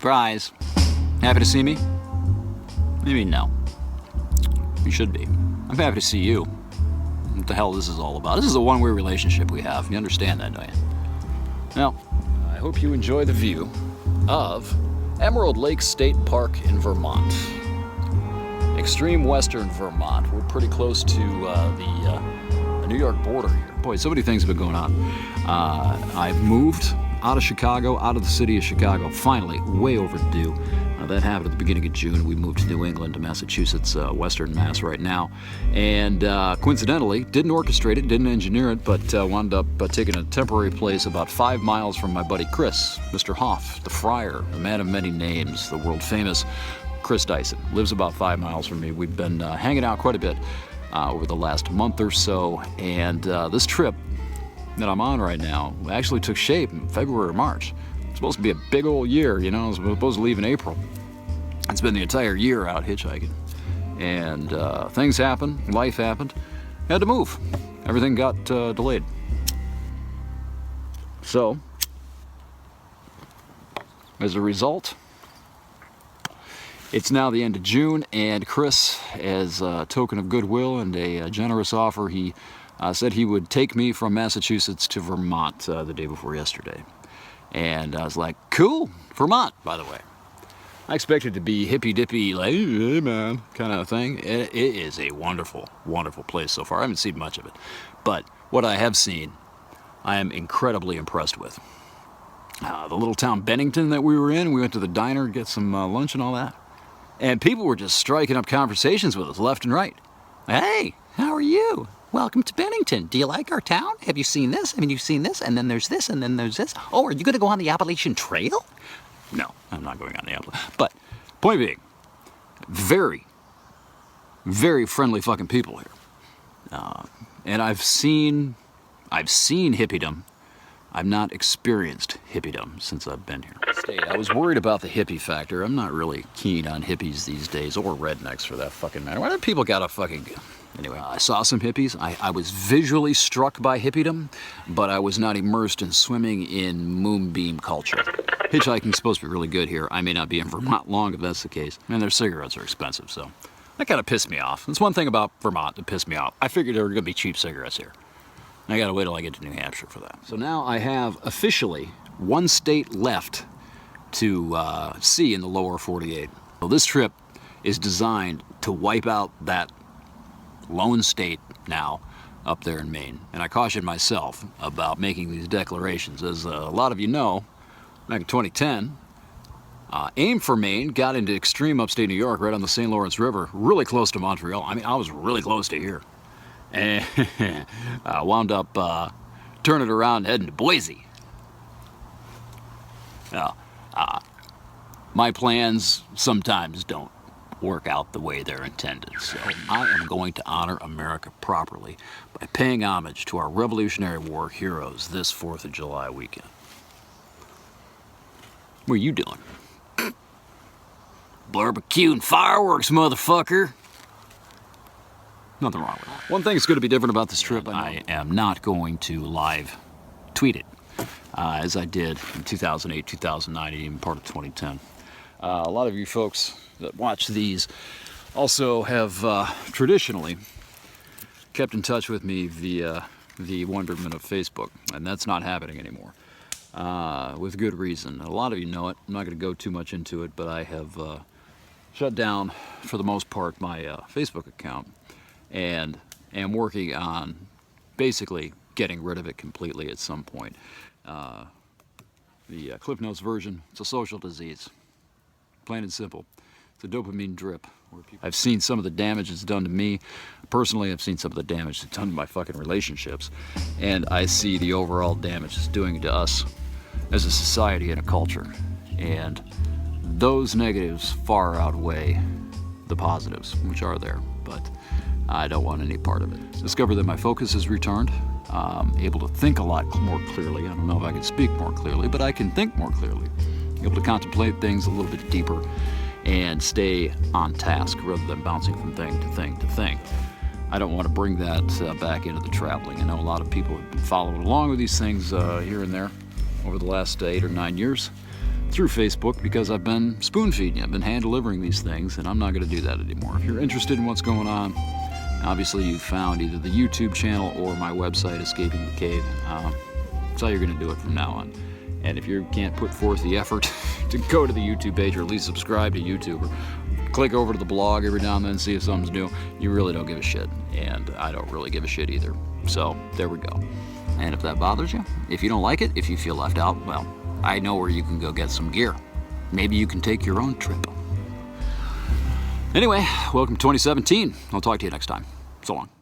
Surprise. Happy to see me? Maybe no. You should be. I'm happy to see you. What the hell this is all about? This is a one-way relationship we have. You understand that, don't you? Well, I hope you enjoy the view of Emerald Lake State Park in Vermont. Extreme western Vermont. We're pretty close to the New York border here. Boy, so many things have been going on. I've moved out of Chicago, out of the city of Chicago, finally, way overdue. That happened at the beginning of June. We moved to New England, to Massachusetts, Western Mass right now. And coincidentally, didn't orchestrate it, didn't engineer it, but wound up taking a temporary place about 5 miles from my buddy Chris, Mr. Hoff, the friar, the man of many names, the world famous Chris Dyson. Lives about 5 miles from me. We've been hanging out quite a bit over the last month or so. And this trip that I'm on right now actually took shape in February or March. It's supposed to be a big old year, you know. I was supposed to leave in April. It's been the entire year out hitchhiking. And things happened, life happened. Had to move. Everything got delayed. So, as a result, it's now the end of June, and Chris, as a token of goodwill and a generous offer, he said he would take me from Massachusetts to Vermont the day before yesterday. And I was like, cool, Vermont, by the way. I expected it to be hippy-dippy, like, hey, man, kind of thing. It is a wonderful, wonderful place so far. I haven't seen much of it. But what I have seen, I am incredibly impressed with. The little town Bennington that we were in, we went to the diner to get some lunch and all that. And people were just striking up conversations with us left and right. Hey, how are you? Welcome to Bennington. Do you like our town? Have you seen this? I mean, you've seen this, and then there's this, and then there's this. Oh, are you going to go on the Appalachian Trail? No, I'm not going on the Appalachian. But, point being, very, very friendly fucking people here. And I've seen hippiedom. I've not experienced hippiedom since I've been here. I was worried about the hippie factor. I'm not really keen on hippies these days, or rednecks for that fucking matter. Why do people gotta fucking... Anyway, I saw some hippies. I was visually struck by hippiedom, but I was not immersed in swimming in moonbeam culture. Hitchhiking's supposed to be really good here. I may not be in Vermont long if that's the case. And their cigarettes are expensive, so that kind of pissed me off. That's one thing about Vermont that pissed me off. I figured there were going to be cheap cigarettes here. I gotta wait till I get to New Hampshire for that. So now I have officially one state left to see in the lower 48. Well, this trip is designed to wipe out that lone state now up there in Maine. And I caution myself about making these declarations. As a lot of you know, back in 2010, Aim for Maine got into extreme upstate New York right on the St. Lawrence River, really close to Montreal. I mean, I was really close to here. And wound up turning around and heading to Boise. My plans sometimes don't work out the way they're intended. So I am going to honor America properly by paying homage to our Revolutionary War heroes this 4th of July weekend. What are you doing? Barbecue and fireworks, motherfucker. Nothing wrong with that. One thing that's going to be different about this trip, I am not going to live tweet it, as I did in 2008, 2009, and even part of 2010. A lot of you folks that watch these also have traditionally kept in touch with me via the wonderment of Facebook, and that's not happening anymore, with good reason. A lot of you know it. I'm not going to go too much into it, but I have shut down, for the most part, my Facebook account, and am working on basically getting rid of it completely at some point. The Cliff Notes version, it's a social disease. Plain and simple. It's a dopamine drip. I've seen some of the damage it's done to me. Personally, I've seen some of the damage it's done to my fucking relationships. And I see the overall damage it's doing to us as a society and a culture. And those negatives far outweigh the positives, which are there. But I don't want any part of it. Discovered that my focus has returned. Able to think a lot more clearly. I don't know if I can speak more clearly, but I can think more clearly. Able to contemplate things a little bit deeper and stay on task rather than bouncing from thing to thing to thing. I don't want to bring that back into the traveling. I know a lot of people have been following along with these things here and there over the last 8 or 9 years. through Facebook because I've been spoon feeding you. I've been hand delivering these things, and I'm not going to do that anymore. If you're interested in what's going on, obviously you've found either the YouTube channel or my website, Escaping the Cave. That's how you're going to do it from now on. And if you can't put forth the effort to go to the YouTube page, or at least subscribe to YouTube, or click over to the blog every now and then and see if something's new, you really don't give a shit. And I don't really give a shit either. So there we go. And if that bothers you, if you don't like it, if you feel left out, well, I know where you can go get some gear. Maybe you can take your own trip. Anyway, welcome to 2017. I'll talk to you next time. So long.